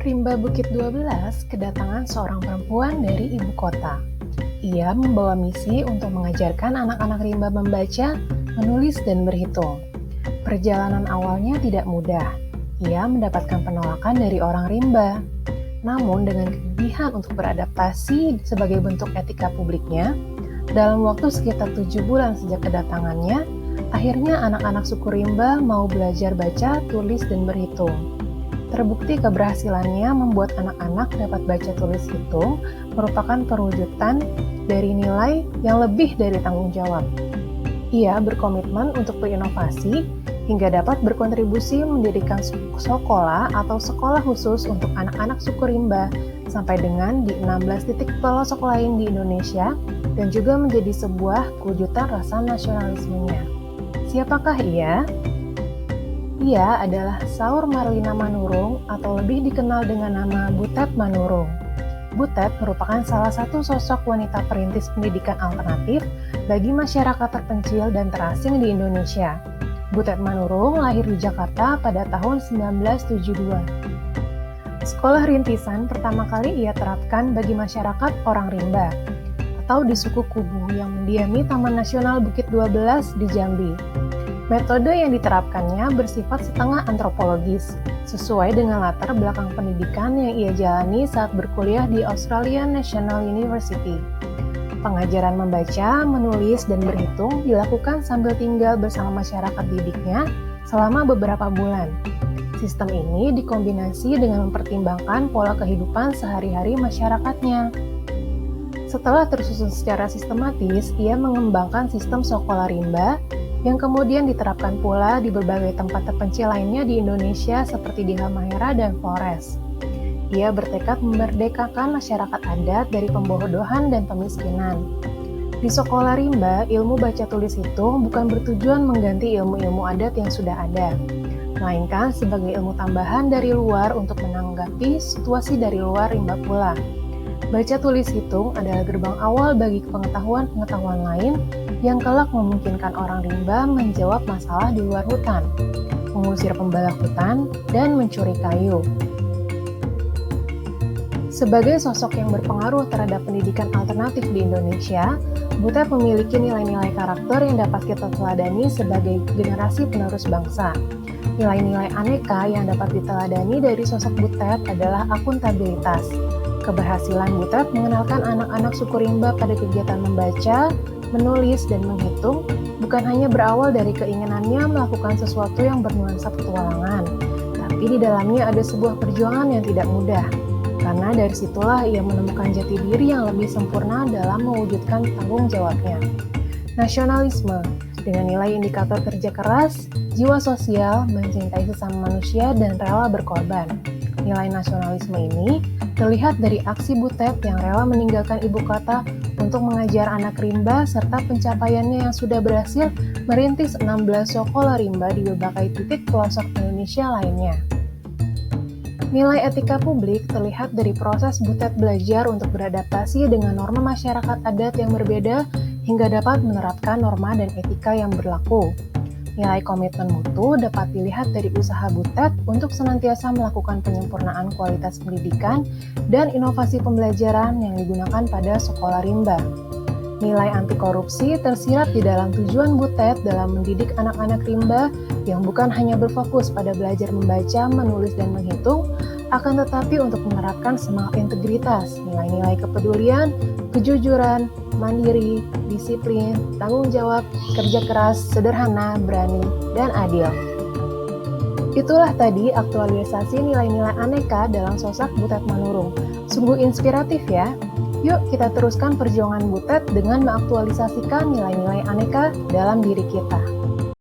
Rimba Bukit 12 kedatangan seorang perempuan dari ibu kota. Ia membawa misi untuk mengajarkan anak-anak rimba membaca, menulis, dan berhitung. Perjalanan awalnya tidak mudah. Ia mendapatkan penolakan dari orang rimba. Namun dengan kegigihan untuk beradaptasi sebagai bentuk etika publiknya, dalam waktu sekitar 7 bulan sejak kedatangannya, akhirnya anak-anak suku rimba mau belajar baca, tulis, dan berhitung. Terbukti keberhasilannya membuat anak-anak dapat baca tulis hitung merupakan perwujudan dari nilai yang lebih dari tanggung jawab. Ia berkomitmen untuk berinovasi hingga dapat berkontribusi mendirikan sekolah atau sekolah khusus untuk anak-anak suku rimba sampai dengan di 16 titik pelosok lain di Indonesia dan juga menjadi sebuah kewujudan rasa nasionalismenya. Siapakah ia? Ia adalah Saur Marlina Manurung atau lebih dikenal dengan nama Butet Manurung. Butet merupakan salah satu sosok wanita perintis pendidikan alternatif bagi masyarakat terpencil dan terasing di Indonesia. Butet Manurung lahir di Jakarta pada tahun 1972. Sekolah rintisan pertama kali ia terapkan bagi masyarakat orang rimba atau di suku Kubu yang mendiami Taman Nasional Bukit 12 di Jambi. Metode yang diterapkannya bersifat setengah antropologis, sesuai dengan latar belakang pendidikan yang ia jalani saat berkuliah di Australian National University. Pengajaran membaca, menulis, dan berhitung dilakukan sambil tinggal bersama masyarakat didiknya selama beberapa bulan. Sistem ini dikombinasi dengan mempertimbangkan pola kehidupan sehari-hari masyarakatnya. Setelah tersusun secara sistematis, ia mengembangkan sistem sekolah rimba yang kemudian diterapkan pula di berbagai tempat terpencil lainnya di Indonesia seperti di Halmahera dan Flores. Ia bertekad memerdekakan masyarakat adat dari pembodohan dan pemiskinan. Di sekolah rimba, ilmu baca tulis hitung bukan bertujuan mengganti ilmu-ilmu adat yang sudah ada, melainkan sebagai ilmu tambahan dari luar untuk menanggapi situasi dari luar rimba pula. Baca tulis hitung adalah gerbang awal bagi pengetahuan-pengetahuan lain yang kelak memungkinkan orang rimba menjawab masalah di luar hutan, mengusir pembalak hutan, dan mencuri kayu. Sebagai sosok yang berpengaruh terhadap pendidikan alternatif di Indonesia, Butet memiliki nilai-nilai karakter yang dapat kita teladani sebagai generasi penerus bangsa. Nilai-nilai aneka yang dapat diteladani dari sosok Butet adalah akuntabilitas. Keberhasilan Butet mengenalkan anak-anak suku rimba pada kegiatan membaca, menulis, dan menghitung bukan hanya berawal dari keinginannya melakukan sesuatu yang bernuansa petualangan, tapi di dalamnya ada sebuah perjuangan yang tidak mudah. Karena dari situlah ia menemukan jati diri yang lebih sempurna dalam mewujudkan tanggung jawabnya. Nasionalisme, dengan nilai indikator kerja keras, jiwa sosial, mencintai sesama manusia, dan rela berkorban. Nilai nasionalisme ini terlihat dari aksi Butet yang rela meninggalkan ibu kota untuk mengajar anak rimba serta pencapaiannya yang sudah berhasil merintis 16 sekolah rimba di berbagai titik pelosok Indonesia lainnya. Nilai etika publik terlihat dari proses Butet belajar untuk beradaptasi dengan norma masyarakat adat yang berbeda hingga dapat menerapkan norma dan etika yang berlaku. Nilai komitmen mutu dapat dilihat dari usaha Butet untuk senantiasa melakukan penyempurnaan kualitas pendidikan dan inovasi pembelajaran yang digunakan pada sekolah rimba. Nilai anti korupsi tersirat di dalam tujuan Butet dalam mendidik anak-anak rimba yang bukan hanya berfokus pada belajar membaca, menulis, dan menghitung, akan tetapi untuk menerapkan semangat integritas, nilai-nilai kepedulian, kejujuran, mandiri, disiplin, tanggung jawab, kerja keras, sederhana, berani, dan adil. Itulah tadi aktualisasi nilai-nilai aneka dalam sosok Butet Manurung. Sungguh inspiratif ya. Yuk kita teruskan perjuangan Butet dengan mengaktualisasikan nilai-nilai aneka dalam diri kita.